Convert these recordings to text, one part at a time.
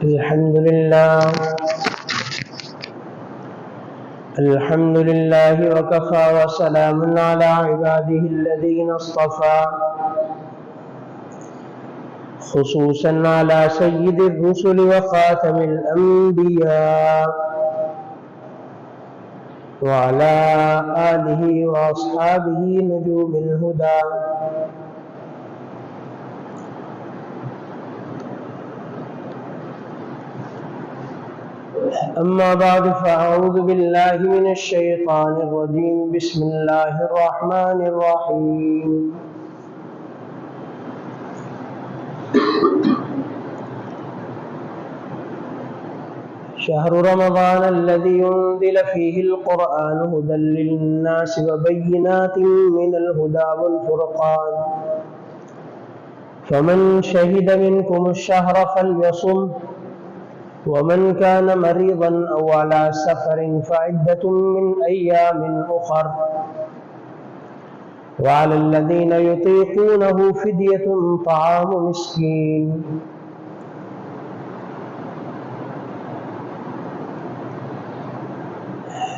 الحمد لله وكفى وسلام على عباده الذين اصطفى خصوصا على سيد الرسل وخاتم الأنبياء وعلى آله وأصحابه نجوم الهدى. أما بعد فأعوذ بالله من الشيطان الرجيم. بسم الله الرحمن الرحيم. شهر رمضان الذي أنزل فيه القرآن هدى للناس وبينات من الهدى والفرقان فمن شهد منكم الشهر فليصم ومن كان مريضا أو على سفر فعدة من أيام أخر وعلى الذين يطيقونه فدية طعام مسكين.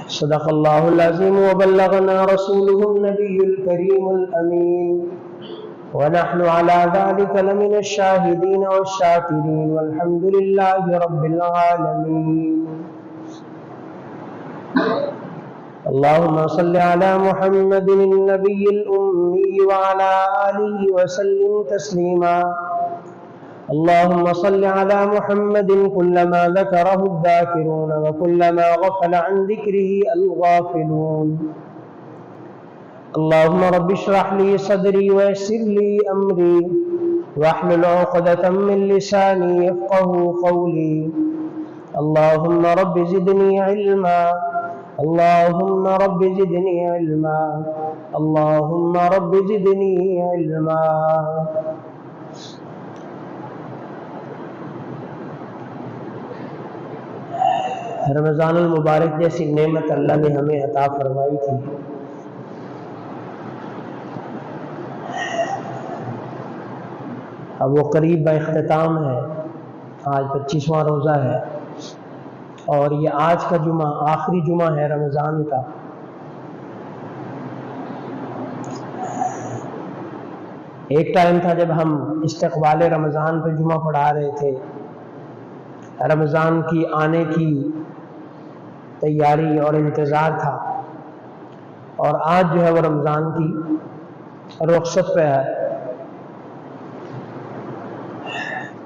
صدق الله العظيم وبلغنا رسوله النبي الكريم الأمين ونحن على ذلك لمن الشاهدين والشاكرين والحمد لله رب العالمين. اللهم صل على محمد النبي الأمي وعلى آله وسلم تسليما. اللهم صل على محمد كلما ذكره الذاكرون وكلما غفل عن ذكره الغافلون. اللهم رب اشرح لي صدري ويسر لي أمري واحلل عقدة من لساني يفقه قولي. اللهم رب زدني علما. اللهم رب زدني علما. اللهم رب زدني علما. رمضان المبارک جیسی نعمت اللہ نے ہمیں عطا فرمائی تھی. اب وہ قریب با اختتام ہے. آج 25واں روزہ ہے اور یہ آج کا جمعہ آخری جمعہ ہے رمضان کا. ایک ٹائم تھا جب ہم استقبال رمضان پہ جمعہ پڑھا رہے تھے، رمضان کی آنے کی تیاری اور انتظار تھا، اور آج جو ہے وہ رمضان کی رخصت پہ ہے.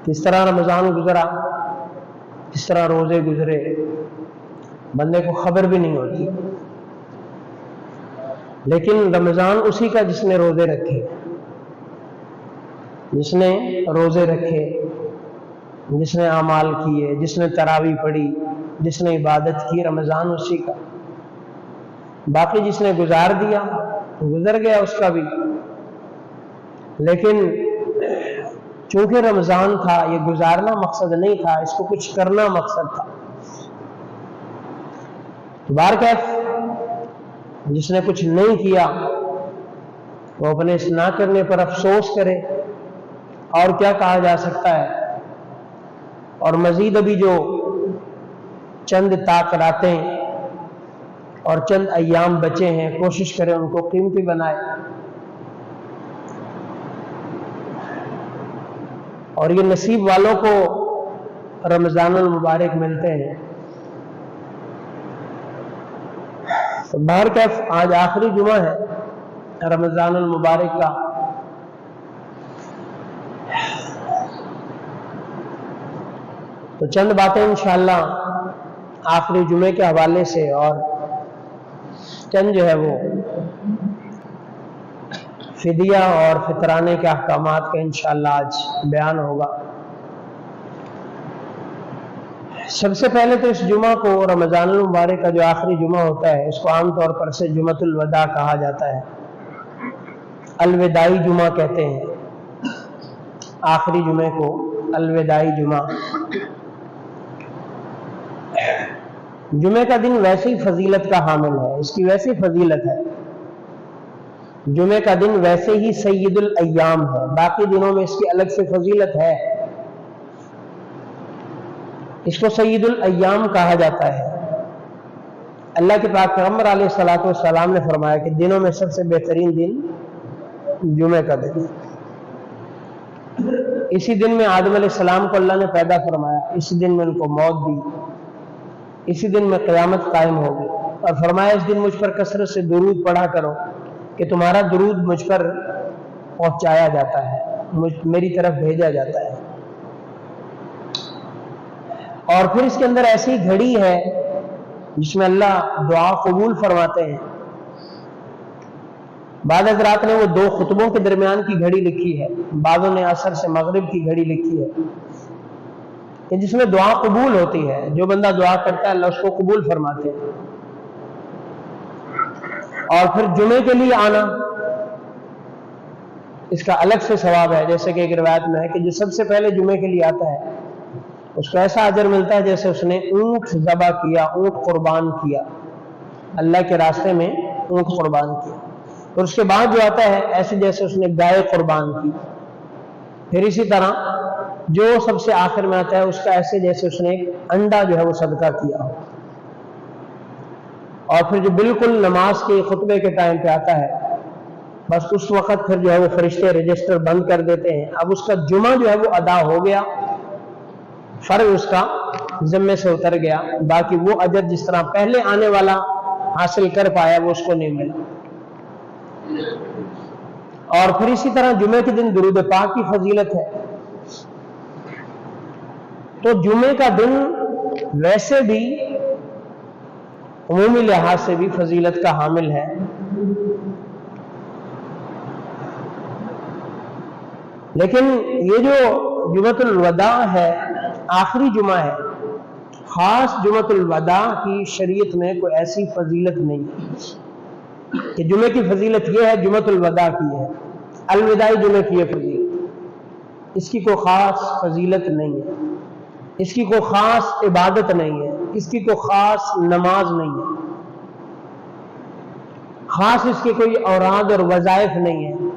کس طرح رمضان گزرا، کس طرح روزے گزرے، بندے کو خبر بھی نہیں ہوتی. لیکن رمضان اسی کا جس نے روزے رکھے، جس نے روزے رکھے، جس نے اعمال کیے، جس نے تراویح پڑھی، جس نے عبادت کی، رمضان اسی کا. باقی جس نے گزار دیا گزر گیا اس کا بھی. لیکن چونکہ رمضان تھا، یہ گزارنا مقصد نہیں تھا، اس کو کچھ کرنا مقصد تھا. بہرکیف جس نے کچھ نہیں کیا وہ اپنے اس نہ کرنے پر افسوس کرے، اور کیا کہا جا سکتا ہے. اور مزید ابھی جو چند راتیں اور چند ایام بچے ہیں، کوشش کریں ان کو قیمتی بنائے. اور یہ نصیب والوں کو رمضان المبارک ملتے ہیں. تو بہرکیف آج آخری جمعہ ہے رمضان المبارک کا. تو چند باتیں انشاءاللہ آخری جمعے کے حوالے سے اور چند جو ہے وہ فدیہ اور فطرانے کے احکامات کا انشاءاللہ آج بیان ہوگا. سب سے پہلے تو اس جمعہ کو، رمضان المبارک کا جو آخری جمعہ ہوتا ہے، اس کو عام طور پر سے جمعۃ الوداع کہا جاتا ہے. الوداعی جمعہ کہتے ہیں آخری جمعے کو، الوداعی جمعہ. جمعے کا دن ویسے ہی فضیلت کا حامل ہے، اس کی ویسے فضیلت ہے. جمعے کا دن ویسے ہی سید الایام ہے، باقی دنوں میں اس کی الگ سے فضیلت ہے. इसको सय्यदुल अय्याम कहा जाता है। अल्लाह के पाक पैगंबर अलैहिस्सलातु वस्सलाम ने फरमाया कि दिनों में सबसे बेहतरीन दिन जुमे का दिन है। इसी दिन में आदम अलैहिस्सलाम को अल्लाह ने पैदा फरमाया, इसी दिन में उनको मौत दी, इसी दिन में क़यामत कायम होगी। और फरमाया इस दिन मुझ पर कसरत से दुरूद पढ़ा करो कि तुम्हारा दुरूद मुझ पर पहुंचाया जाता है, मेरी तरफ भेजा जाता है। और फिर इसके अंदर ऐसी घड़ी है जिसमें अल्लाह दुआ कबूल फरमाते हैं। बाद हज़रात ने वो दो खुतबों के दरमियान की घड़ी लिखी है, बादों ने असर से मगरिब की घड़ी लिखी है कि जिसमें दुआ कबूल होती है। जो बंदा दुआ करता है अल्लाह उसको कबूल फरमाते हैं। और फिर जुमे के लिए आना, इसका अलग से सवाब है। जैसे कि एक रिवायत में है कि जो सबसे पहले जुमे के लिए आता है उसको ऐसा अजर मिलता है जैसे उसने ऊंट ज़बा किया, ऊंट कुर्बान किया, अल्लाह के रास्ते में ऊंट कुर्बान किया। और उसके बाद जो आता है ऐसे जैसे उसने गाय कुर्बान की। फिर इसी तरह जो सबसे आखिर में आता है उसका ऐसे जैसे उसने एक अंडा जो है वो सदका किया हो। और फिर जो बिल्कुल नमाज के खुतबे के टाइम पे आता है, बस उस वक्त फिर जो है वो फरिश्ते रजिस्टर बंद कर देते हैं। अब उसका जुमा जो है वो अदा हो गया, फर्ज उसका जिम्मे से उतर गया, बाकी वो अजर जिस तरह पहले आने वाला हासिल कर पाया वो उसको नहीं मिला। और फिर इसी तरह जुमे के दिन दुरूद पाक की फजीलत है। तो जुमे का दिन वैसे भी उमूमी लिहाज से भी फजीलत का हामिल है। लेकिन ये जो जुमतुल वदा है, आखिरी जुमा है, खास जुमतुल वदा की शरीयत में कोई ऐसी फजीलत नहीं कि जुमे की फजीलत ये है, जुमतुल वदा की है, अलविदाई जुमे की है फजीलत। इसकी कोई खास फजीलत नहीं है, इसकी कोई खास इबादत नहीं है, इसकी कोई खास नमाज नहीं है, खास इसके कोई औराद और वज़ाइफ नहीं है।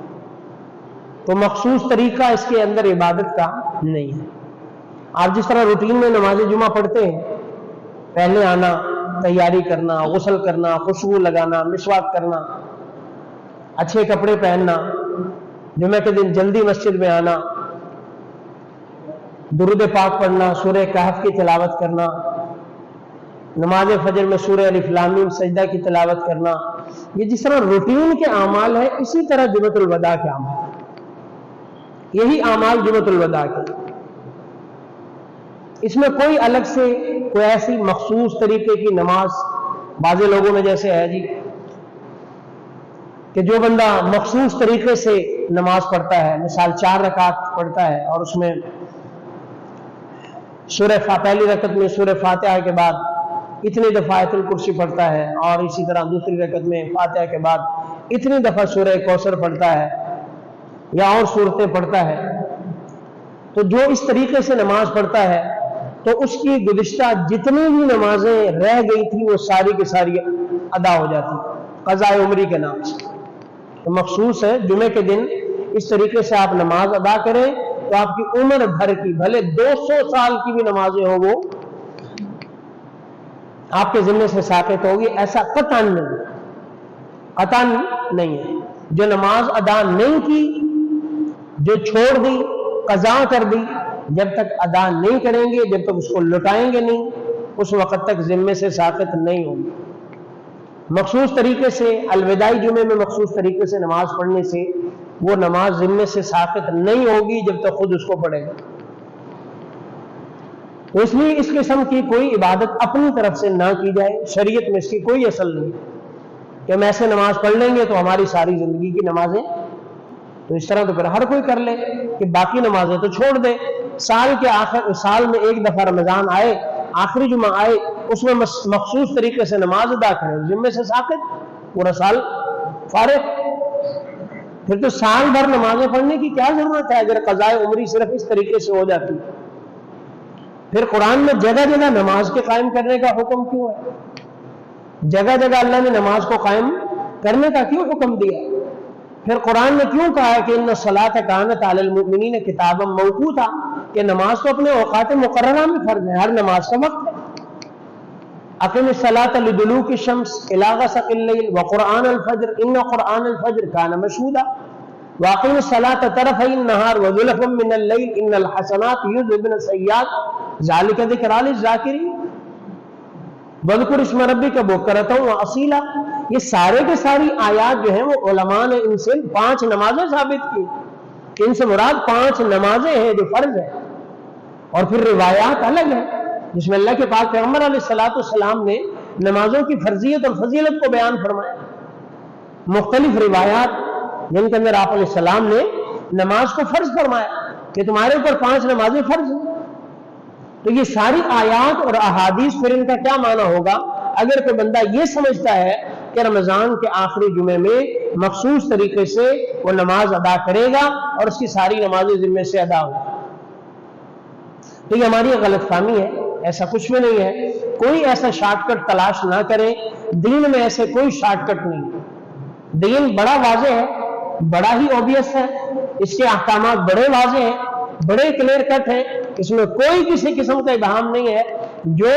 तो मखसूस तरीका इसके अंदर इबादत का नहीं है। आप जिस तरह रूटीन में नमाज जुमा पढ़ते हैं, पहले आना, तैयारी करना, गुस्ल करना, खुशबू लगाना, मिसवाक करना, अच्छे कपड़े पहनना, जुमे के दिन जल्दी मस्जिद में आना, दुरूद पाक पढ़ना, सूरह कहफ की तिलावत करना, नमाज फजर में सूरह अलिफ लाम मीम सजदा की तिलावत करना, ये जिस तरह रूटीन के अमाल है, इसी तरह जुमतुल वदा के अमाल, यही अमाल जुमतुल वदा के। इसमें कोई अलग से कोई ऐसी मखसूस तरीके की नमाज, बाज़े लोगों में जैसे है जी कि जो बंदा मखसूस तरीके से नमाज पढ़ता है, मिसाल 4 रकात पढ़ता है और उसमें पहली रकत में सूरह फातिहा के बाद इतनी दफा आयतुल कुर्सी पढ़ता है, और इसी तरह दूसरी रकत में फातिहा के बाद इतनी दफा सूरह कौसर पढ़ता है या और सूरतें पढ़ता है। तो जो इस तरीके से नमाज पढ़ता है तो उसकी गुज़िश्ता जितनी भी नमाजें रह गई थी वो सारी की सारी अदा हो जाती, क़ज़ाए उम्री के नाम से। तो मखसूस है जुमे के दिन इस तरीके से आप नमाज अदा करें तो आपकी उम्र भर की, भले 200 साल की भी नमाजें हो, वो आपके जिम्मे से साक़ित होगी। ऐसा कतन नहीं, कतन नहीं है। जो नमाज अदा नहीं की, जो छोड़ दी, कज़ा कर दी, जब तक अदा नहीं करेंगे, जब तक उसको लौटाएंगे नहीं, उस वक्त तक जिम्मे से साक़ित नहीं होगी। मखसूस तरीके से अलविदाई जुमे में मखसूस तरीके से नमाज पढ़ने से वो नमाज जिम्मे से साक़ित नहीं होगी जब तक खुद उसको पढ़ेगा। तो इसलिए इस किस्म की कोई इबादत अपनी तरफ से ना की जाए, शरीयत में इसकी कोई असल नहीं कि हम ऐसे नमाज पढ़ लेंगे तो हमारी सारी जिंदगी की नमाजें, तो इस तरह तो फिर हर कोई कर ले कि बाकी नमाजें तो छोड़ दे। साल के आखिर, साल में एक दफा रमजान आए, आखिरी जुमा आए, उसमें मखसूस तरीके से नमाज अदा करें, जिम्मे से साक़ित, पूरा साल फारिग। फिर तो साल भर नमाजें पढ़ने की क्या जरूरत है अगर क़ज़ाए उम्री सिर्फ इस तरीके से हो जाती। फिर कुरान में जगह जगह नमाज के कायम करने का हुक्म क्यों है? जगह जगह अल्लाह ने नमाज को कायम करने का क्यों हुक्म दिया? फिर कुरान ने क्यों कहा है कि इन्ना सलात कानत अलल मुमिनीन किताबम मौक़ूता, کہ نماز تو اپنے اوقات مقررہ میں فرض ہے، ہر نماز کا وقت ہے۔ اقم الصلاۃ لدلوک الشمس الی غسق اللیل وقرآن الفجر ان قرآن الفجر کان مشہودا واقم الصلاۃ طرفی النہار وزلفا من اللیل ان الحسنات یذهبن السیئات ذلک ذکریٰ للذاکرین واذکر اسم ربک بکرۃ واصیلا۔ یہ سارے کے ساری آیات جو ہیں وہ علماء نے ان سے 5 نمازیں ثابت کی، کہ ان سے مراد 5 نمازیں ہیں جو فرض ہیں، اور پھر روایات الگ ہیں جس میں اللہ کے پاک پیغمبر علیہ السلام نے نمازوں کی فرضیت اور فضیلت کو بیان فرمایا۔ مختلف روایات جن کے اندر آپ علیہ السلام نے نماز کو فرض فرمایا کہ تمہارے اوپر 5 نمازیں فرض ہیں۔ تو یہ ساری آیات اور احادیث پھر ان کا کیا معنی ہوگا؟ اگر کوئی بندہ یہ سمجھتا ہے کہ رمضان کے آخری جمعے میں مخصوص طریقے سے وہ نماز ادا کرے گا اور اس کی ساری نمازیں ذمے سے ادا ہوں، تو یہ ہماری غلط فہمی ہے۔ ایسا کچھ بھی نہیں ہے، کوئی ایسا شارٹ کٹ تلاش نہ کریں، دین میں ایسے کوئی شارٹ کٹ نہیں۔ دین بڑا واضح ہے، بڑا ہی اوبیس ہے، اس کے احکامات بڑے واضح ہیں، بڑے کلیئر کٹ ہیں، اس میں کوئی کسی قسم کا ابہام نہیں ہے۔ جو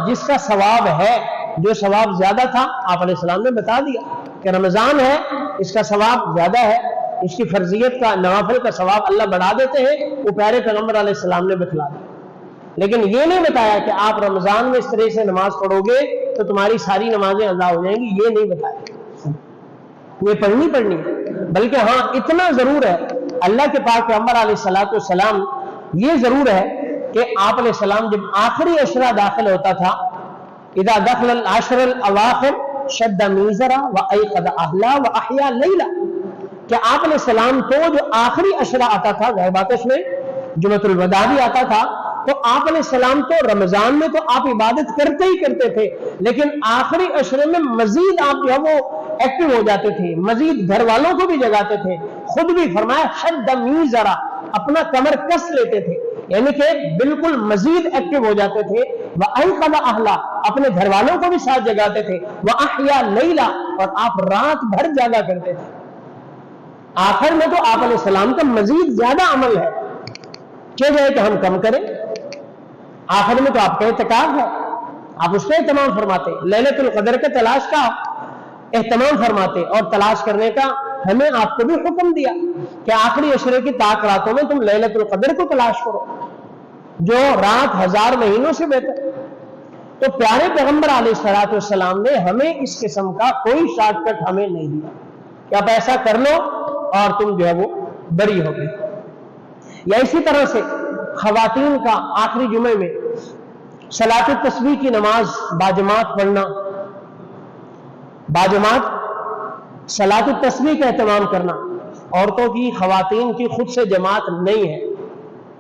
جس کا ثواب ہے، جو ثواب زیادہ تھا آپ علیہ السلام نے بتا دیا کہ رمضان ہے اس کا ثواب زیادہ ہے، اس کی فرضیت کا نوافل کا ثواب اللہ بڑھا دیتے ہیں، وہ پیارے پیغمبر علیہ السلام نے بتلا دیا۔ لیکن یہ نہیں بتایا کہ آپ رمضان میں اس طرح سے نماز پڑھو گے تو تمہاری ساری نمازیں ادا ہو جائیں گی، یہ نہیں بتایا۔ یہ پڑھنی ہے، بلکہ اتنا ضرور ہے، اللہ کے پاک پیغمبر علیہ السلام یہ ضرور ہے کہ آپ علیہ السلام جب آخری عشرہ داخل ہوتا تھا، اذا دخل العشر الاواخر شد میزرا وایقظ اہلا واحیا لیلا، کہ آپ علیہ السلام تو جو آخری عشرہ آتا تھا، ظاہر بات ہے اس میں جمعۃ الوداع بھی آتا تھا، تو آپ علیہ السلام تو رمضان میں تو آپ عبادت کرتے ہی کرتے تھے، لیکن آخری عشرے میں مزید آپ جو ہے وہ ایکٹیو ہو جاتے تھے، مزید گھر والوں کو بھی جگاتے تھے، خود بھی فرمایا شد میزرا، اپنا کمر کس لیتے تھے، یعنی کہ بالکل مزید ایکٹیو ہو جاتے تھے، وَأَيْقَظَ أَهْلَهُ، اپنے گھر والوں کو بھی ساتھ جگاتے تھے، وَأَحْيَا لَيْلًا، اور آپ رات بھر جاگا کرتے تھے۔ آخر میں تو آپ علیہ السلام کا مزید زیادہ عمل ہے کہ جائے کہ ہم کم کریں، آخر میں تو آپ کا اعتکاف ہے، آپ اس کا اہتمام فرماتے، لیلۃ القدر کے تلاش کا اہتمام فرماتے، اور تلاش کرنے کا ہمیں آپ کو بھی حکم دیا کہ آخری عشرے کی طاق راتوں میں تم لیلۃ القدر کو تلاش کرو، جو رات 1000 مہینوں سے بہتر۔ تو پیارے پیغمبر علیہ السلام نے ہمیں اس قسم کا کوئی شارٹ کٹ ہمیں نہیں دیا کہ آپ ایسا کر لو اور تم جو ہے وہ بری ہو گئی۔ یا اسی طرح سے خواتین کا آخری جمعے میں صلاۃ التسبیح کی نماز باجماعت پڑھنا، باجماعت صلاۃ التسبیح کا اہتمام کرنا، عورتوں کی خواتین کی خود سے جماعت نہیں ہے،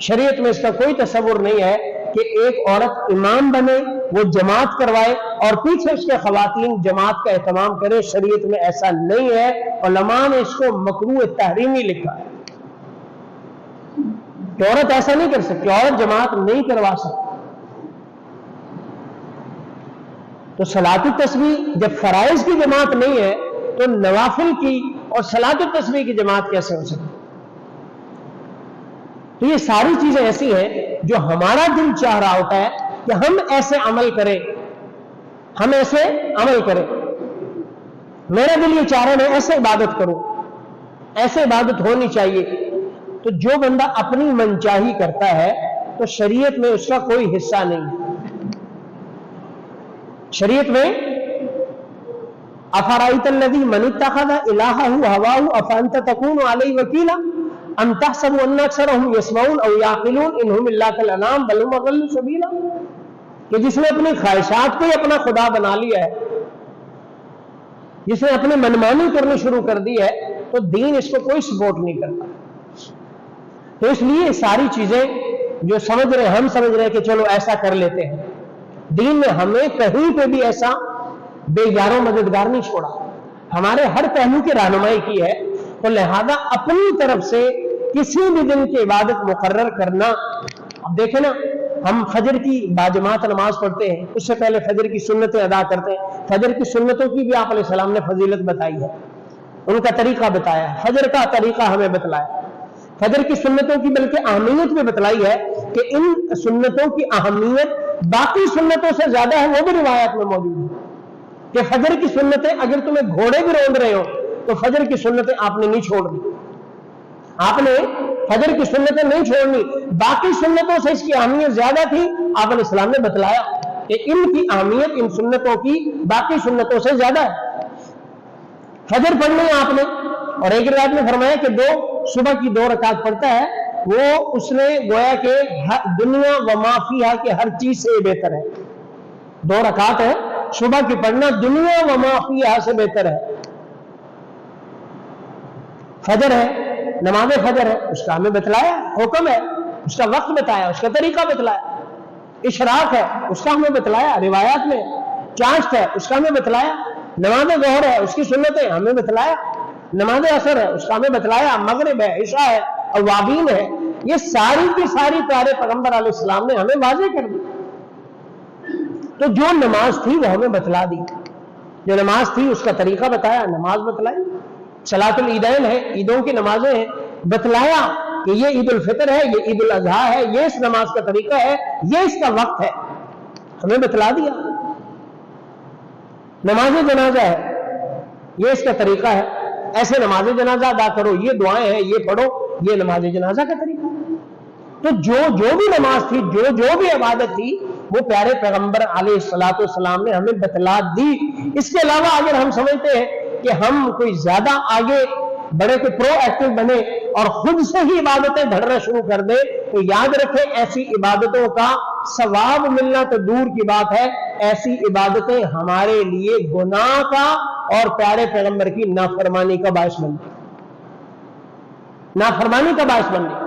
شریعت میں اس کا کوئی تصور نہیں ہے کہ ایک عورت امام بنے، وہ جماعت کروائے اور پیچھے اس کے خواتین جماعت کا اہتمام کرے، شریعت میں ایسا نہیں ہے، علماء نے اس کو مکروہ تحریمی لکھا ہے کہ عورت ایسا نہیں کر سکتی، عورت جماعت نہیں کروا سکتی۔ تو صلاۃ التسبیح جب فرائض کی جماعت نہیں ہے تو نوافل کی اور صلاۃ التسبیح کی جماعت کیسے ہو سکتی؟ تو یہ ساری چیزیں ایسی ہیں جو ہمارا دل چاہ رہا ہوتا ہے کہ ہم ایسے عمل کریں، ہم ایسے عمل کریں، میرا دل یہ چاہ رہا ہے میں ایسے عبادت کروں، ایسے عبادت ہونی چاہیے۔ تو جو بندہ اپنی منچاہی کرتا ہے تو شریعت میں اس کا کوئی حصہ نہیں۔ شریعت میں افرائیت الذی من اتخذ الہہ ہواہ افانت تکون علیہ وکیلا ام تحسب ان اکثرهم یسمعون او یعقلون انہم الا کالانعام بل هم اضل سبیلا، کہ جس نے اپنی خواہشات کو ہی اپنا خدا بنا لیا ہے، جس نے اپنی منمانی کرنی شروع کر دی ہے، تو دین اس کو کوئی سپورٹ نہیں کرتا۔ تو اس لیے ساری چیزیں جو سمجھ رہے ہم سمجھ رہے کہ چلو ایسا کر لیتے ہیں، دین نے ہمیں کہیں پہ بھی ایسا بے یار و مددگار نہیں چھوڑا، ہمارے ہر پہلو کی رہنمائی کی ہے۔ تو لہذا اپنی طرف سے کسی بھی دن کی عبادت مقرر کرنا، اب دیکھیں نا، ہم فجر کی باجماعت نماز پڑھتے ہیں، اس سے پہلے فجر کی سنتیں ادا کرتے ہیں، فجر کی سنتوں کی بھی آپ علیہ السلام نے فضیلت بتائی ہے، ان کا طریقہ بتایا ہے، فجر کا طریقہ ہمیں بتلایا۔ फजर की सुन्नतों की बल्कि अहमियत भी बतलाई है कि इन सुन्नतों की अहमियत बाकी सुन्नतों से ज्यादा है, वो भी रिवायत में मौजूद है कि फजर की सुन्नतें, अगर तुम्हें घोड़े भी रोंद रहे हो तो फजर की सुन्नतें आपने नहीं छोड़नी, आपने फजर की सुन्नतें नहीं छोड़नी। बाकी सुन्नतों से इसकी अहमियत ज्यादा थी, आपने इस्लाम ने बतलाया कि इनकी अहमियत इन सुन्नतों की बाकी सुन्नतों से ज्यादा है। फजर पढ़नी है आपने, और एक रिवायत में फरमाया कि सुबह की 2 रकात पढ़ता है, वो उसने गोया के दुनिया व माफिया के हर चीज से बेहतर है। 2 रकात है सुबह की पढ़ना, दुनिया व माफिया से बेहतर है। फजर है, नमाज फजर है, उसका हमें बतलाया, हुक्म है, उसका वक्त बताया, उसका तरीका बतलाया। इशराक है, उसका हमें बतलाया रिवायात में। चाश्त है, उसका हमें बतलाया। नमाज ज़ोहर है, उसकी सुन्नतें हमें बतलाया। नमाज असर है, उसका हमें बतलाया। मगरिब है, इशा है, अवाबीन है, ये सारी की सारी प्यारे पैगंबर अलैहिस्सलाम ने हमें वाज़ेह कर दी। तो जो नमाज थी वो हमें बतला दी, जो नमाज थी उसका तरीका बताया, नमाज बतलाई। सलातुल ईदैन है, ईदों की नमाजें हैं, बतलाया कि ये ईद उल फितर है, ये ईद उल अज़हा है, ये इस नमाज का तरीका है, ये इसका वक्त है, हमें बतला दिया। नमाज जनाजा है, ये इसका तरीका है, ऐसे नमाज जनाजा अदा करो, ये दुआएं हैं, ये पढ़ो, ये नमाज जनाजा का तरीका। तो जो भी नमाज थी, जो भी इबादत थी, वो प्यारे पैगंबर अलैहिस्सलातु वस्सलाम ने हमें बतला दी। इसके अलावा अगर हम समझते हैं कि हम कोई ज्यादा आगे बड़े, कोई प्रोएक्टिव बने और खुद से ही इबादतें धरना शुरू कर दे, तो याद रखें ऐसी इबादतों का सवाब मिलना तो दूर की बात है, ऐसी इबादतें हमारे लिए गुनाह का और प्यारे पैगंबर की नाफरमानी का बायस बन गई, नाफरमानी का बायस बन गई।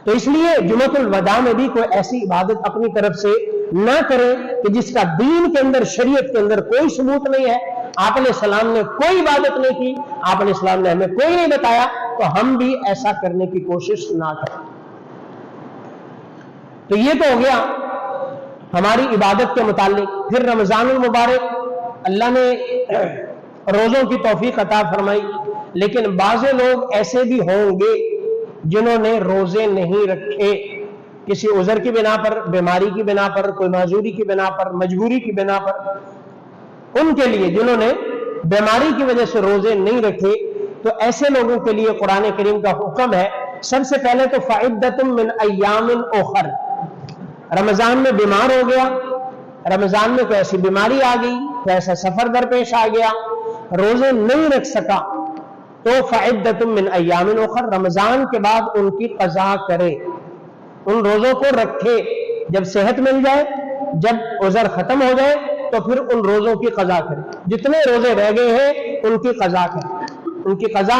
तो इसलिए जुमअतुल वदा में भी कोई ऐसी इबादत अपनी तरफ से ना करें कि जिसका दीन के अंदर, शरीयत के अंदर कोई सबूत नहीं है। आपने सलाम ने कोई इबादत नहीं की, आपने सलाम ने हमें कोई नहीं बताया, तो हम भी ऐसा करने की कोशिश ना करें। तो ये तो हो गया हमारी इबादत के मुतालिक। फिर रमजानुल मुबारक, अल्लाह ने रोजों की तौफीक अता फरमाई, लेकिन बाज़ लोग ऐसे भी होंगे जिन्होंने रोजे नहीं रखे, किसी उज़र की बिना पर, बीमारी की बिना पर, कोई माजूरी की बिना पर, मजबूरी की बिना पर। उनके लिए, जिन्होंने बीमारी की वजह से रोजे नहीं रखे, तो ऐसे लोगों के लिए कुरान करीम का हुक्म है, सबसे पहले तो फ़इद्दतुम मिन अय्यामिन उखर। रमजान में बीमार हो गया, रमजान में कोई ऐसी बीमारी आ गई, कोई ऐसा सफर दरपेश आ गया, रोजे नहीं रख सका, तो फ़इद्दतुम मिन अय्यामिन उखर, रमजान के बाद उनकी क़ज़ा करे, उन रोजों को रखे। जब सेहत मिल जाए, जब उज़र खत्म हो जाए, तो फिर उन रोजों की क़ज़ा करे। जितने रोजे रह गए हैं उनकी क़ज़ा करे, उनकी क़ज़ा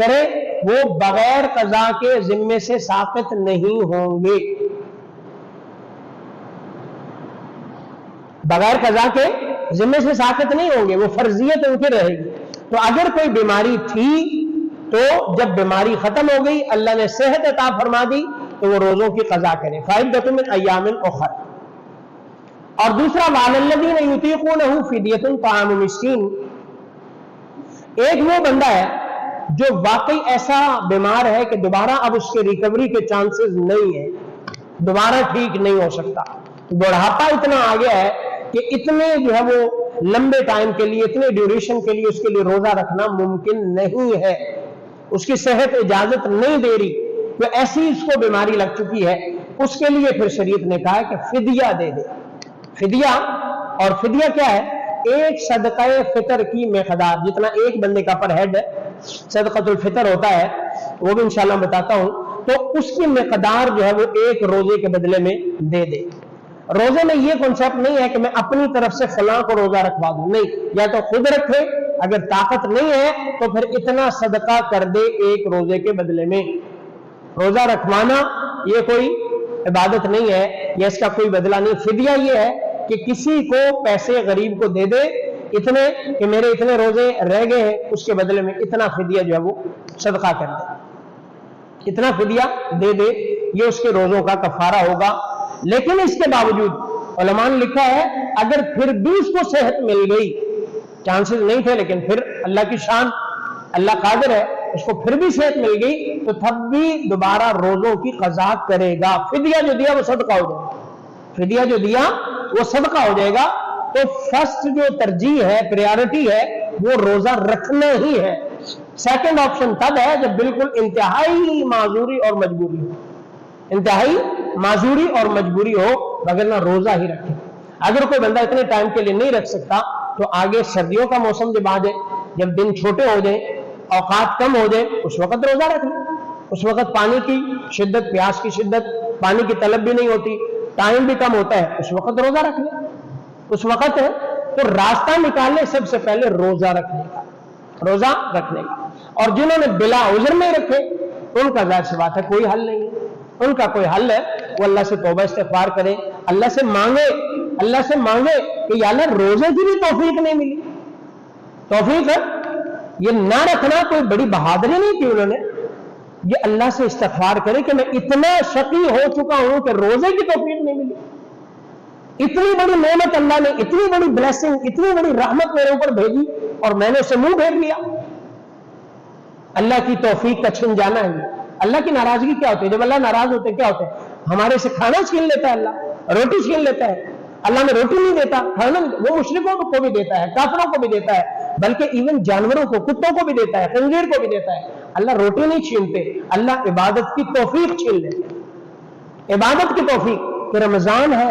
करे, वो बगैर क़ज़ा के जिम्मे से साक़ित नहीं होंगे, बगैर क़ज़ा के जिम्मे से साक़ित नहीं होंगे, वो फर्जियत उनकी रहेगी। तो अगर कोई बीमारी थी, तो जब बीमारी खत्म हो गई, अल्लाह ने सेहत अता फरमा दी, तो वो रोजों की क़ज़ा करें। फ़इद्दतुम मिन अय्यामिन उखर। और दूसरा, वअलल्लज़ीना युतीक़ूनहु फ़िद्यतुन ताअमु मिस्कीन। एक वो बंदा है जो वाकई ऐसा बीमार है कि दोबारा अब उसके रिकवरी के चांसेस नहीं है, दोबारा ठीक नहीं हो सकता, बुढ़ापा इतना आ गया है कि इतने जो है वो लंबे टाइम के लिए, इतने ड्यूरेशन के लिए उसके लिए रोजा रखना मुमकिन नहीं है, उसकी सेहत इजाजत नहीं दे रही, तो ऐसी उसको बीमारी लग चुकी है, उसके लिए फिर शरीयत ने कहा है कि फिदिया दे दे। फिदिया, और फिदिया क्या है? एक सदक़े फितर की मिक़दार, जितना एक बंदे का पर हेड सदक़तुल फितर होता है, वो भी इंशाअल्लाह बताता हूं, तो उसकी मिक़दार जो है वो एक रोजे के बदले में दे दे। रोजे में ये कॉन्सेप्ट नहीं है कि मैं अपनी तरफ से फलां को रोजा रखवा दूं, नहीं, या तो खुद रखे, अगर ताकत नहीं है तो फिर इतना सदका कर दे एक रोजे के बदले में। रोजा रखवाना ये कोई इबादत नहीं है, या इसका कोई बदला नहीं। फिदिया ये है कि किसी को पैसे गरीब को दे दे इतने कि मेरे इतने रोजे रह गए हैं, उसके बदले में इतना फिदिया जो है वो सदका कर दे, इतना फिदिया दे दे, ये उसके रोजों का कफारा होगा। लेकिन इसके बावजूद उलमा ने लिखा है, अगर फिर भी उसको सेहत मिल गई, चांसेस नहीं थे, लेकिन फिर अल्लाह की शान, अल्लाह कादिर है, उसको फिर भी सेहत मिल गई तो तब भी दोबारा रोजों की कज़ा करेगा। फिदिया जो दिया वो सदका हो जाएगा, फिदिया जो दिया वो सदका हो जाएगा। तो फर्स्ट जो तरजीह है, प्रायोरिटी है, वो रोजा रखना ही है। सेकंड ऑप्शन तब है जब बिल्कुल इंतहाई माजूरी और मजबूरी हो, इंतहाई माजूरी और मजबूरी हो, वगरना रोजा ही रखे। अगर कोई बंदा इतने टाइम के लिए नहीं रख सकता तो आगे सर्दियों का मौसम जब आ जाए, जब दिन छोटे हो जाए, औकात कम हो जाए, उस वक्त रोजा रख ले। उस वक्त पानी की शिद्दत, प्यास की शिद्दत, पानी की तलब भी नहीं होती, टाइम भी कम होता है, उस वक्त रोजा रख ले। उस वक्त है तो रास्ता निकाले सबसे पहले रोजा रखने का, रोजा रखने का। और जिन्होंने बिला उज़र में रखे उनका जाहिर सी बात है कोई हल नहीं है। उनका कोई हल है वो अल्लाह से तौबा इस्तिग़फ़ार करे, अल्लाह से मांगे, अल्लाह से मांगे कि या अल्लाह रोजे की भी तौफीक नहीं मिली। तौफीक है ये ना रखना कोई बड़ी बहादुरी नहीं की उन्होंने, ये अल्लाह से इस्तिग़फ़ार करे कि मैं इतना शकी हो चुका हूं कि रोजे की तौफीक नहीं मिली। इतनी बड़ी नेमत अल्लाह ने, इतनी बड़ी ब्लेसिंग, इतनी बड़ी रहमत मेरे ऊपर भेजी और मैंने उसे मुंह फेर लिया। अल्लाह की तौफीक का छिन जाना है। अल्लाह की नाराजगी क्या होती है? जब अल्लाह नाराज होते हैं क्या होता है? हमारे से खाना छीन लेता है, अल्लाह रोटी छीन लेता है। अल्लाह में रोटी नहीं देता, खाना वो मुशरिकों को भी देता है, काफिरों को भी देता है, बल्कि इवन जानवरों को, कुत्तों को भी देता है, खंजीर को भी देता है। अल्लाह रोटी नहीं छीनते, अल्लाह इबादत की तौफीक छीन लेते। इबादत की तौफीक कि रमजान है,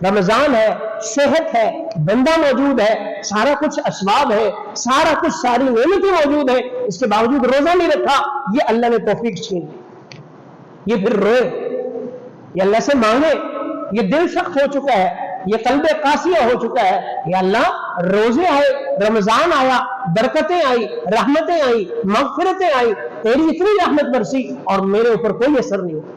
रमजान है, सेहत है, बंदा मौजूद है, सारा कुछ असबाब है, सारा कुछ, सारी नेमतें मौजूद है, इसके बावजूद रोजा नहीं रखा, ये अल्लाह ने तौफीक छीन ली। ये फिर रोए, ये अल्लाह से मांगे, ये दिल सख्त हो चुका है, ये कल्बे कासिया हो चुका है, या अल्लाह रोजे आए, रमजान आया, बरकतें आई, रहमतें आई, मगफिरतें आई, तेरी इतनी रहमत बरसी और मेरे ऊपर कोई असर नहीं हुआ।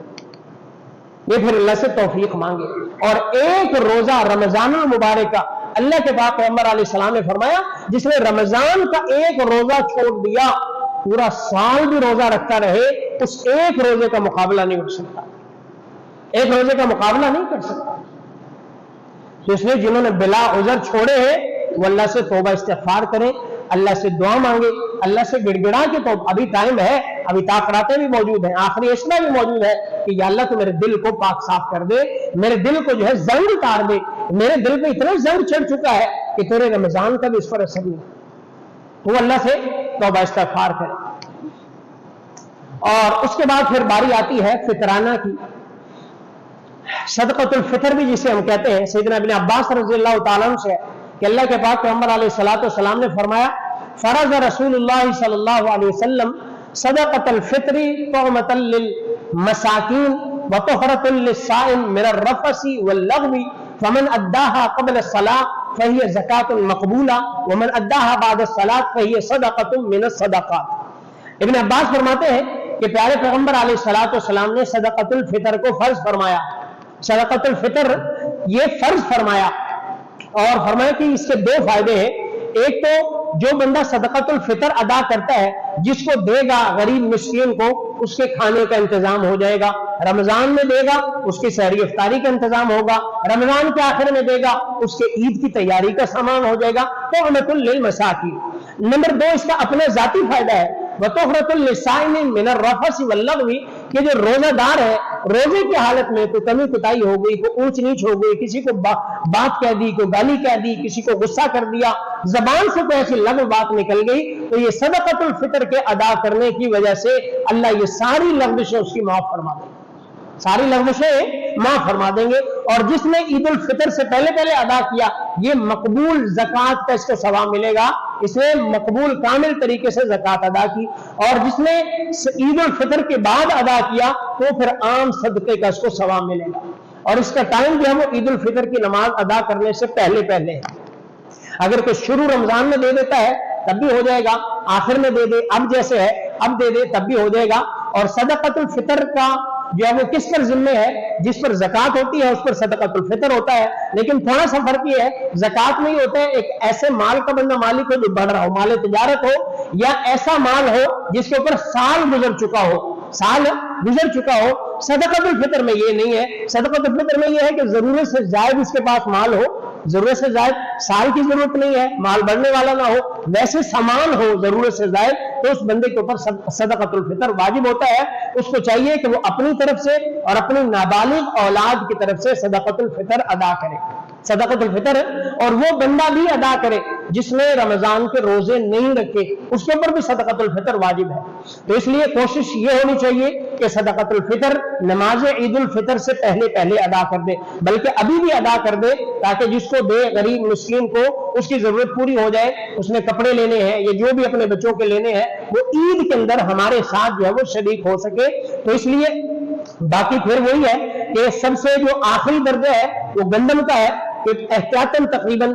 ये फिर अल्लाह से तौफीक मांगे। और एक रोजा रमजान मुबारक का अल्लाह के पाक पैगंबर अलैहिस्सलाम ने फरमाया जिसने रमजान का एक रोजा छोड़ दिया पूरा साल भी रोजा रखता रहे, उस एक रोजे का मुकाबला नहीं कर सकता, एक रोजे का मुकाबला नहीं कर सकता। तो इसलिए जिन्होंने बिला उज़र छोड़े हैं वो अल्लाह से तौबा इस्तिग़फ़ार करें, अल्लाह से दुआ मांगे, अल्लाह से गिड़गिड़ा के, तो अभी टाइम है, अभी ताक़रातें भी मौजूद हैं, आखिरी इस्मा भी मौजूद है कि या अल्लाह तो मेरे दिल को पाक साफ कर दे, मेरे दिल को जो है जंग उतार दे, मेरे दिल पे इतना जंग चढ़ चुका है कि तेरे रमजान का भी इस पर असर नहीं। तो वो अल्लाह से तौबा इस्तिग़फ़ार करे। और उसके बाद फिर बारी आती है फितराना की, सदक़तुल फ़ितर भी जिसे हम कहते हैं। सैयदना इब्न अब्बास रज़ियल्लाहु ताला अन्हु से कि अल्लाह के पाक पैगंबर अलैहिस्सलातु वस्सलाम ने फरमाया फरज़ रसूलुल्लाह सल्लल्लाहु अलैहि वसल्लम सदक़तुल फ़ित्री तुअमतल लिल मसाकीन व तुहरतुल लिस्साइम मिनर रफ़सी वल लग़वी फमन अद्दाहा क़ब्ल अस्सलाह फ़हिय ज़कातुन मक़बूला व मन अद्दाहा बाद अस्सलात फ़हिय सदक़तुन मिनस सदक़ात। इब्न अब्बास फरमाते हैं कि प्यारे पैगंबर अलैहिस्सलातु वस्सलाम ने सदक़तुल फ़ितर को फर्ज फरमाया, सदक़तुल फ़ितर ये फर्ज फरमाया और फरमाया कि इसके दो फायदे हैं। एक तो जो बंदा सदक़तुल फ़ितर अदा करता है, जिसको देगा गरीब मिस्कीन को, उसके खाने का इंतजाम हो जाएगा। रमजान में देगा उसकी सहरी इफ्तारी का इंतजाम होगा, रमजान के आखिर में देगा उसके ईद की तैयारी का सामान हो जाएगा। तो तुअमतुल लिल मसाकीन। नंबर दो इसका अपना जाती फायदा है, वतुहरतुल लिस्साइम मिनर रफ़सी वल लग़वी, कि जो रोजादार है रोजे की हालत में कोई कमी कुताई हो गई, कोई ऊंच नीच हो गई, किसी को बात कह दी, कोई गाली कह दी, किसी को गुस्सा कर दिया, जबान से कोई ऐसी लग़्व बात निकल गई, तो ये सदक़तुल फ़ितर के अदा करने की वजह से अल्लाह ये सारी लग़्ज़िशें उसकी माफ फरमा देंगे, सारी लग़्ज़िशें माफ फरमा देंगे। और जिसने ईद उल फितर से पहले पहले अदा किया ये मकबूल ज़कात का इसको सवाब मिलेगा, इसने मकबूल कामिल तरीके से ज़कात अदा की। और जिसने ईद उल फितर के बाद अदा किया तो फिर आम सदक़े का इसको सवाब मिलेगा। और इसका टाइम जो है वो ईद उल फितर की नमाज अदा करने से पहले पहले है। अगर कोई शुरू रमजान में दे देता है तब भी हो जाएगा, आखिर में दे दे, अब जैसे है अब दे दे तब भी हो जाएगा। और सदक़तुल फ़ितर का जो है वो किस पर जिम्मे है? जिस पर ज़कात होती है उस पर सदक़तुल फ़ितर होता है, लेकिन थोड़ा सा फर्क ये है, ज़कात नहीं होता है एक ऐसे माल का बंदा मालिक हो जो बढ़ रहा हो, माल तिजारत हो, या ऐसा माल हो जिसके ऊपर साल गुजर चुका हो, साल गुजर चुका हो। सदक़तुल फ़ितर में ये नहीं है। सदक़तुल फ़ितर में ये है कि जरूरत से जायद उसके पास माल हो, जरूरत से जायद साल की जरूरत नहीं है, माल बढ़ने वाला ना हो, वैसे सामान हो जरूरत से ज्यादा, तो उस बंदे के ऊपर सदक़तुल फितर वाजिब होता है। उसको चाहिए कि वो अपनी तरफ से और अपनी नाबालिग औलाद की तरफ से सदक़तुल फितर अदा करे, सदक़तुल फितर, और वो बंदा भी अदा करे जिसने रमजान के रोजे नहीं रखे, उसके ऊपर भी सदक़तुल फितर वाजिब है। तो इसलिए कोशिश ये होनी चाहिए कि सदक़तुल फितर नमाज ईदुल फितर से पहले पहले अदा कर दे, बल्कि अभी भी अदा कर दे, ताकि जिसको दे गरीब मुस्लिम को उसकी जरूरत पूरी हो जाए। उसने कपड़े लेने हैं या जो भी अपने बच्चों के लेने हैं, वो ईद के अंदर हमारे साथ जो है वो शरीक हो सके। तो इसलिए बाकी फिर वही है कि सबसे जो आखिरी दर्जा है वो गंदम का है, एहतियातन तकरीबन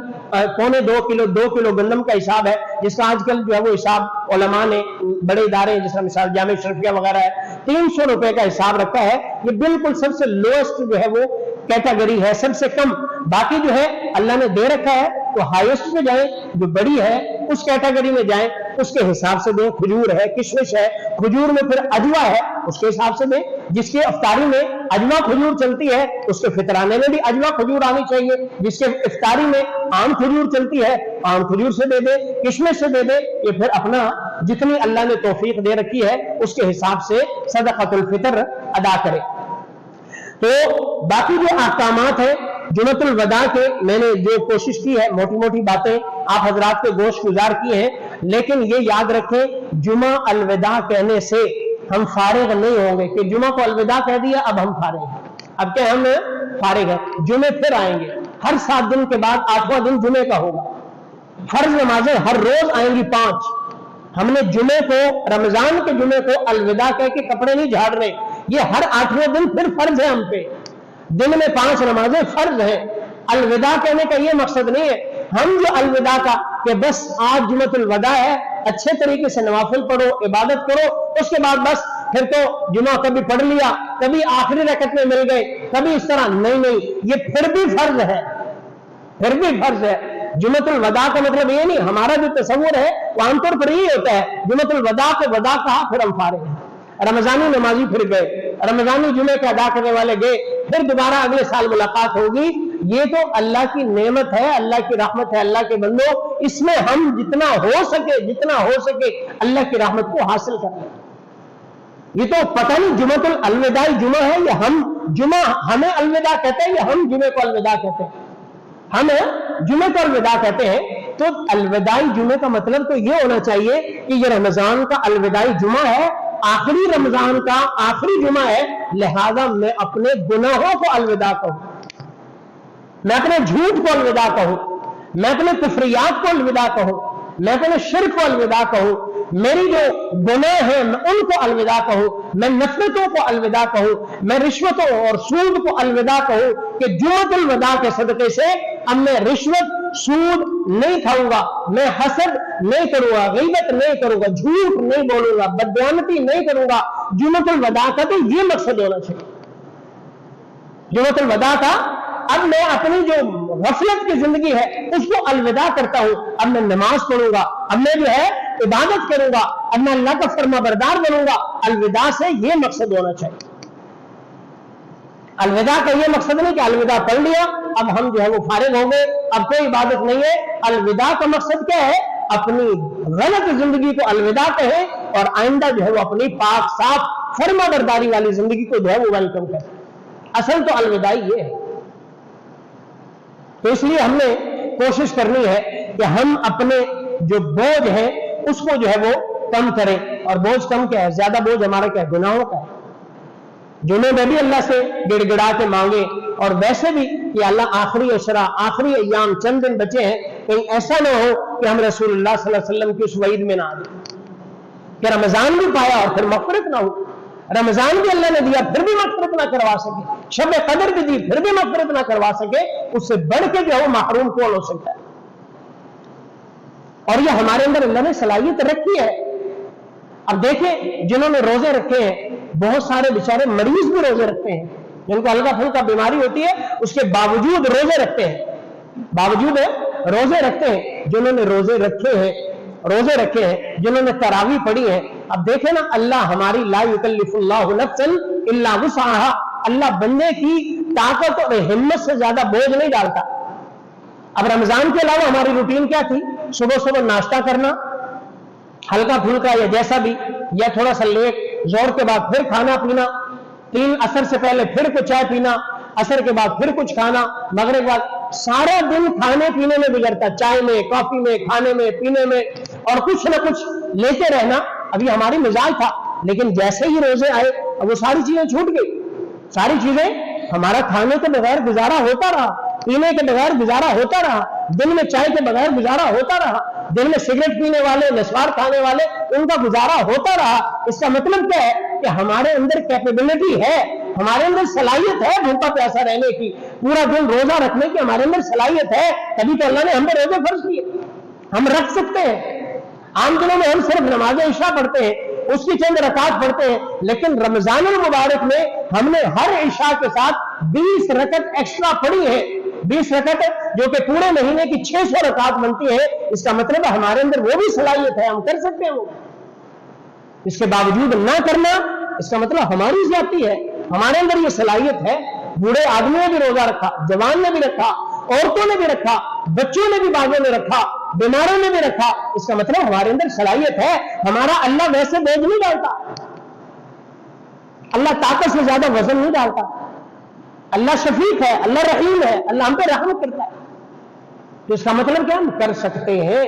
2 किलो गंदम का हिसाब है, जिसका आजकल जो है वो हिसाब उलमा ने, बड़े इदारे जिसका मिसाल जामे शरफिया वगैरह है, 300 रुपए का हिसाब रखा है। ये बिल्कुल सबसे लोएस्ट जो है वो कैटेगरी है, सबसे कम। बाकी जो है अल्लाह ने दे रखा है तो हाईएस्ट पे जाएं, जो बड़ी है उस कैटेगरी में जाएं, उसके हिसाब से दें। खजूर है, किशमिश है, खजूर में फिर अजवा है, उसके हिसाब से दें। जिसके इफ्तारी में अजवा खजूर चलती है उसके फितराने में भी अजवा खजूर आनी चाहिए। जिसके इफ्तारी में आम खजूर चलती है, आम खजूर से दे दे, किशमिश से दे दे। ये फिर अपना जितनी अल्लाह ने तौफीक दे रखी है उसके हिसाब से सदक़तुल फितर अदा करे। तो बाकी जो अहकामात है जुमतुल वदा के, मैंने जो कोशिश की है, मोटी मोटी बातें आप हजरात के गोश गुजार किए हैं, लेकिन ये याद रखें जुमा अलविदा कहने से हम फारिग नहीं होंगे कि जुमा को अलविदा कह दिया अब हम फारिग हैं, अब क्या हम फारिग हैं। जुमे फिर आएंगे, हर 7 दिन के बाद 8वां दिन जुमे का होगा। फर्ज नमाजें हर रोज आएंगी 5। हमने जुमे को, रमजान के जुमे को अलविदा कह के कपड़े नहीं झाड़ रहे, ये हर 8वें दिन फिर फर्ज है हम पे। दिन में 5 नमाजें फर्ज है। अलविदा कहने का ये मकसद नहीं है हम जो अलविदा का कि बस आज जुमतुल वदा है, अच्छे तरीके से नवाफिल पढ़ो, इबादत करो, उसके बाद बस फिर तो जुमा कभी पढ़ लिया, कभी आखिरी रकत में मिल गए, कभी इस तरह। नहीं, ये फिर भी फर्ज है, फिर भी फर्ज है। जुमतुल वदा का मतलब ये नहीं, हमारा जो तस्वुर है वो आमतौर पर यही होता है, जुमतुल वदा को वदा कहा फिर हम फारिग हैं। रमजानी नमाजी फिर गए, रमजानी जुमे के अदा करने वाले गए, फिर दोबारा अगले साल मुलाकात होगी। ये तो अल्लाह की नेमत है, अल्लाह की रहमत है। अल्लाह के बंदो, इसमें हम जितना हो सके अल्लाह की रहमत को हासिल करें। ये तो पता नहीं जुमतुल अलविदाई जुमा है या हम जुमा हमें अलविदा कहते हैं या हम जुमे को अलविदा कहते हैं। हम जुमे को अलविदा कहते हैं, तो अलविदाई जुमे का मतलब तो ये होना चाहिए कि ये रमजान का अलविदाई जुमा है, आखिरी रमजान का आखिरी जुमा है, लिहाजा मैं अपने गुनाहों को अलविदा कहूं, मैं अपने झूठ को अलविदा कहूं, मैं अपने कुफरियात को अलविदा कहूं, मैं अपने शिर्क को अलविदा कहूं, मेरी जो गुनाह है मैं उनको अलविदा कहूं, मैं नफरतों को अलविदा कहूं, मैं रिश्वतों और सूद को अलविदा कहूं कि जुमतुल वदा के सदके से अब मैं रिश्वत, सूद नहीं खाऊंगा, मैं हसद नहीं करूंगा, गीबत नहीं करूंगा, झूठ नहीं बोलूंगा, बदयानती नहीं करूंगा। जुमतुल वदा का तो ये मकसद होना चाहिए। जुमतुल वदा का अब मैं अपनी जो गफलत की जिंदगी है उसको अलविदा करता हूं, अब मैं नमाज पढ़ूंगा, अब मैं जो है इबादत करूंगा, अब मैं अल्लाह का फरमाबरदार बनूंगा। अलविदा से ये मकसद होना चाहिए। अलविदा का ये मकसद नहीं कि अलविदा पढ़ लिया अब हम जो है वो फारिग हो गए, अब कोई इबादत नहीं है। अलविदा का मकसद क्या है? अपनी गलत जिंदगी को अलविदा कहे और आइंदा जो है वो अपनी पाक साफ फरमाबरदारी वाली जिंदगी को जो है वो वेलकम करे। असल तो अलविदा ये है। तो इसलिए हमने कोशिश करनी है कि हम अपने जो बोझ है उसको जो है वो कम करें। और बोझ कम क्या है? ज्यादा बोझ हमारा क्या है? गुनाहों का है। जुमे में भी अल्लाह से गिड़गिड़ा के मांगे, और वैसे भी कि अल्लाह आखिरी अशरा, आखिरी अय्याम, चंद दिन बचे हैं, कहीं ऐसा ना हो कि हम रसूलुल्लाह सल्लल्लाहु अलैहि वसल्लम की उस वईद में ना आ जाए कि रमजान भी पाया और फिर मग़फ़िरत ना हो। रमजान भी अल्लाह ने दिया फिर भी मग़फ़िरत ना करवा सके, शब कदर भी दी फिर भी मग़फ़िरत ना करवा सके, उससे बढ़ के जो है महरूम कौन हो सकता है? और ये हमारे अंदर अल्लाह ने सलाहियत रखी है। अब देखें, जिन्होंने रोजे रखे हैं, बहुत सारे बेचारे मरीज भी रोजे रखते हैं, जिनको हल्का फुल्का बीमारी होती है, उसके बावजूद रोजे रखते हैं, बावजूद रोजे रखते हैं। जिन्होंने रोजे रखे हैं, जिन्होंने तरावी पढ़ी है। अब देखें ना, अल्लाह हमारी ला युकल्लिफुल्लाहु नफ्सन इल्ला वुसअहा, अल्लाह बंदे की ताकत और हिम्मत से ज्यादा बोझ नहीं डालता। اب رمضان کے علاوہ ہماری روٹین کیا تھی؟ صبح صبح ناشتہ کرنا ہلکا پھلکا یا جیسا بھی، یا تھوڑا سا لیٹ، زور کے بعد پھر کھانا پینا، 3 عصر سے پہلے پھر کچھ چائے پینا، عصر کے بعد پھر کچھ کھانا، مغرب کے بعد، سارا دن کھانے پینے میں گزرتا، چائے میں، کافی میں، کھانے میں، پینے میں، اور کچھ نہ کچھ لیتے رہنا. ابھی ہماری مزاج تھا، لیکن جیسے ہی روزے آئے اب وہ ساری چیزیں چھوٹ گئی. ساری چیزیں، ہمارا کھانے کے بغیر گزارا ہوتا رہا، پینے کے بغیر گزارا ہوتا رہا، دن میں چائے کے بغیر گزارا ہوتا رہا، دن میں سگریٹ پینے والے، نسوار کھانے والے، ان کا گزارا ہوتا رہا. اس کا مطلب کیا ہے کہ ہمارے اندر کیپیبلٹی ہے، ہمارے اندر صلاحیت ہے بھوکا پیاسا رہنے کی، پورا دن روزہ رکھنے کی ہمارے اندر صلاحیت ہے. تبھی تو اللہ نے ہم پہ روزے فرض کیے. ہم رکھ سکتے ہیں. عام دنوں میں ہم صرف نماز عشاء پڑھتے ہیں، اس کی چند رکعت پڑھتے ہیں، لیکن رمضان المبارک میں ہم نے ہر عشاء کے ساتھ 20 رکعت ایکسٹرا پڑھی ہے. 20 رکعت جو کہ پورے مہینے کی 600 رکعت بنتی ہے. اس کا مطلب ہے ہمارے اندر وہ بھی صلاحیت ہے، ہم کر سکتے ہیں. وہ اس کے باوجود نہ کرنا، اس کا مطلب ہماری زیادتی ہے. ہمارے اندر یہ صلاحیت ہے. بوڑھے آدمی نے بھی روزہ رکھا، جوان نے بھی رکھا، عورتوں نے بھی رکھا، بچوں نے بھی باغوں نے رکھا، بیماروں نے بھی رکھا. اس کا مطلب ہمارے اندر صلاحیت ہے. ہمارا اللہ ویسے بوجھ نہیں ڈالتا، اللہ طاقت سے زیادہ وزن نہیں ڈالتا. اللہ شفیق ہے، اللہ رحیم ہے، اللہ ہم پہ رحمت کرتا ہے. تو اس کا مطلب کیا؟ ہم کر سکتے ہیں.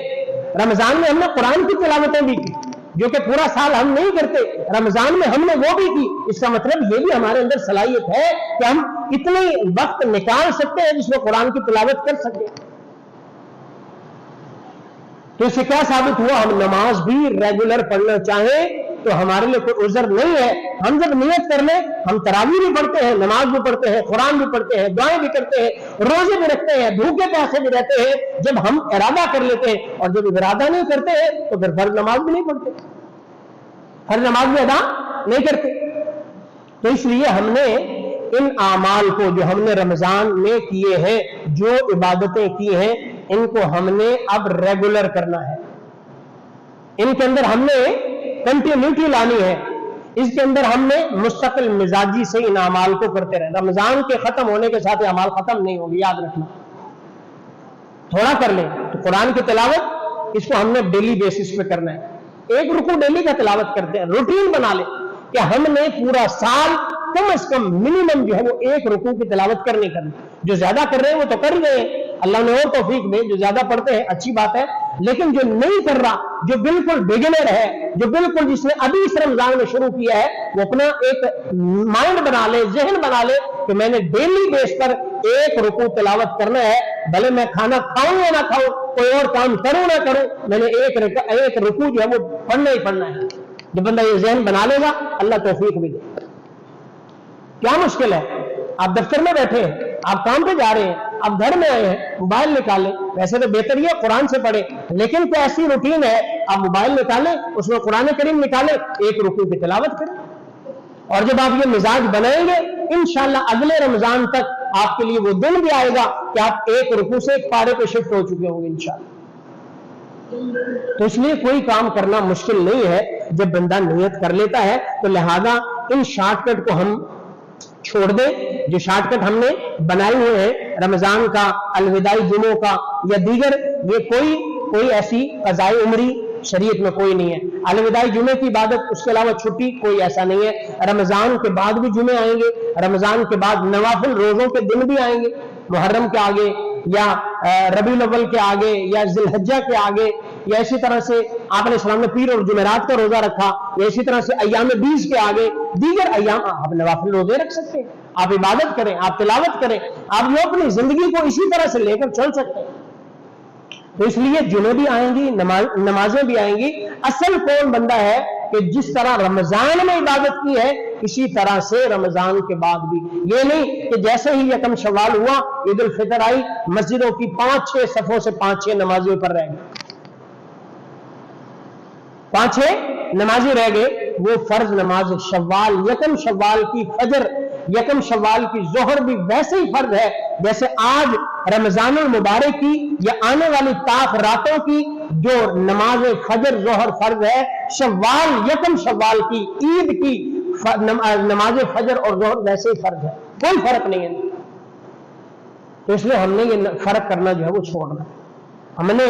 رمضان میں ہم نے قرآن کی تلاوتیں بھی کی جو کہ پورا سال ہم نہیں کرتے، رمضان میں ہم نے وہ بھی کی. اس کا مطلب یہ بھی ہمارے اندر صلاحیت ہے کہ ہم اتنے وقت نکال سکتے ہیں جس میں قرآن کی تلاوت کر سکتے. تو اس سے کیا ثابت ہوا؟ ہم نماز بھی ریگولر پڑھنا چاہیں تو ہمارے لیے کوئی عذر نہیں ہے. ہم جب نیت کر لیں، ہم تراویح بھی پڑھتے ہیں، نماز بھی پڑھتے ہیں، قرآن بھی پڑھتے ہیں، دعائیں بھی کرتے ہیں، روزے بھی رکھتے ہیں، بھوکے پیاسے بھی رہتے ہیں. جب ہم ارادہ کر لیتے ہیں، اور جب ارادہ نہیں کرتے ہیں تو پھر فرض نماز بھی نہیں پڑھتے، فرض نماز بھی ادا نہیں کرتے. تو اس لیے ہم نے ان اعمال کو جو ہم نے رمضان میں کیے ہیں، جو عبادتیں کی ہیں، ان کو ہم نے اب ریگولر کرنا ہے. ان کے اندر ہم نے کنٹینیوٹی لانی ہے. اس کے اندر ہم نے مستقل مزاجی سے ان اعمال کو کرتے رہنا. رمضان کے ختم ہونے کے ساتھ اعمال ختم نہیں ہوگی، یاد رکھنا. تھوڑا کر لیں تو قرآن کی تلاوت، اس کو ہم نے ڈیلی بیسس پہ کرنا ہے. 1 رکوع ڈیلی کا تلاوت کرتے ہیں. روٹین بنا لیں کہ ہم نے پورا سال کم از کم منیمم جو ہے وہ 1 رکوع کی تلاوت کرنی. جو زیادہ کر رہے ہیں وہ تو کر رہے ہیں، اللہ نے اور توفیق دے. جو زیادہ پڑھتے ہیں اچھی بات ہے، لیکن جو نہیں کر رہا، جو بالکل بگنر ہے، جو بالکل جس نے ابھی اس رمضان میں شروع کیا ہے، وہ اپنا ایک مائنڈ بنا لے، ذہن بنا لے کہ میں نے ڈیلی بیس پر 1 رکوع تلاوت کرنا ہے. بھلے میں کھانا کھاؤں یا نہ کھاؤں، کوئی اور کام کروں نہ کروں، میں نے ایک رکوع جو ہے وہ پڑھنا ہی پڑھنا ہے. جو بندہ یہ ذہن بنا لے گا، اللہ توفیق بھی دے. کیا مشکل ہے؟ آپ دفتر میں بیٹھے ہیں، آپ کام پہ جا رہے ہیں، آپ گھر میں آئے ہیں، موبائل نکالیں. ویسے تو بہتر یہ قرآن سے پڑھیں، لیکن کوئی ایسی روٹین ہے، آپ موبائل نکالیں، اس میں قرآن کریم نکالیں، 1 رکوع کی تلاوت کریں. اور جب آپ یہ مزاج بنائیں گے، انشاءاللہ اگلے رمضان تک آپ کے لیے وہ دن بھی آئے گا کہ آپ 1 رکوع سے 1 پارے پہ شفٹ ہو چکے ہوں گے انشاءاللہ. تو اس لیے کوئی کام کرنا مشکل نہیں ہے جب بندہ نیت کر لیتا ہے. تو لہذا ان شارٹ کٹ کو ہم چھوڑ دیں جو شارٹ کٹ ہم نے بنائے ہوئے ہیں، رمضان کا، الوداعی جمعوں کا یا دیگر. یہ کوئی ایسی قضاء عمری شریعت میں کوئی نہیں ہے. الوداعی جمعے کی عبادت، اس کے علاوہ چھٹی، کوئی ایسا نہیں ہے. رمضان کے بعد بھی جمعے آئیں گے، رمضان کے بعد نوافل روزوں کے دن بھی آئیں گے، محرم کے آگے یا ربیع الاول کے آگے یا ذی الحجہ کے آگے، یا اسی طرح سے آپ علیہ السلام نے پیر اور جمعرات کا روزہ رکھا، یا اسی طرح سے ایام 20 کے آگے دیگر ایام آپ نوافل روزے رکھ سکتے ہیں. آپ عبادت کریں، آپ تلاوت کریں، آپ جو اپنی زندگی کو اسی طرح سے لے کر چل سکتے ہیں. تو اس لیے جمعے بھی آئیں گی، نمازیں بھی آئیں گی. اصل کون بندہ ہے کہ جس طرح رمضان میں عبادت کی ہے اسی طرح سے رمضان کے بعد بھی. یہ نہیں کہ جیسے ہی یکم شوال ہوا، عید الفطر آئی، مسجدوں کی 5-6 صفوں سے 5-6 نمازیوں پر رہ گئے، 5-6 نمازی رہ گئے. وہ فرض نماز شوال، یکم شوال کی فجر، یکم شوال کی ظہر بھی ویسے ہی فرض ہے جیسے آج رمضان المبارک کی یا آنے والی طاق راتوں کی جو نماز فجر ظہر فرض ہے. شوال، یکم شوال کی عید کی نماز فجر اور ظہر ویسے ہی فرض ہے، کوئی فرق نہیں ہے. तो इसलिए हमने ये फर्क करना जो है वो छोड़ना है। हमने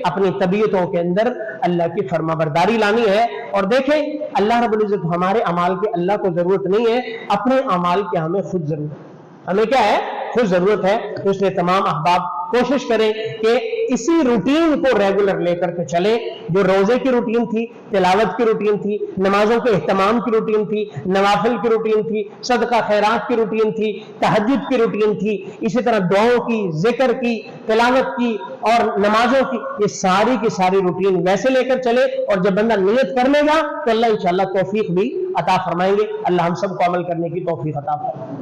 अपनी तबीयतों के अंदर अल्लाह की फरमाबरदारी लानी है। और देखें, अल्लाह रब्बुल इज्जत हमारे अमाल की अल्लाह को जरूरत नहीं है, अपने अमाल की हमें खुद जरूरत है। हमें क्या है? खुद जरूरत है। तो इसलिए तमाम अहबाब कोशिश करें कि इसी रूटीन को रेगुलर लेकर के चले, जो रोजे की रूटीन थी, तिलावत की रूटीन थी, नमाजों के एहतमाम की रूटीन थी, नवाफिल की रूटीन थी, सदका खैरात की रूटीन थी, तहज्जुद की रूटीन थी, इसी तरह दुआओं की, जिक्र की, तिलावत की और नमाजों की, ये सारी की सारी रूटीन वैसे लेकर चले। और जब बंदा नियत कर लेगा तो अल्लाह इंशाअल्लाह तौफीक भी अता फरमाएंगे। अल्लाह हम सबको अमल करने की तौफीक अता फरमाए।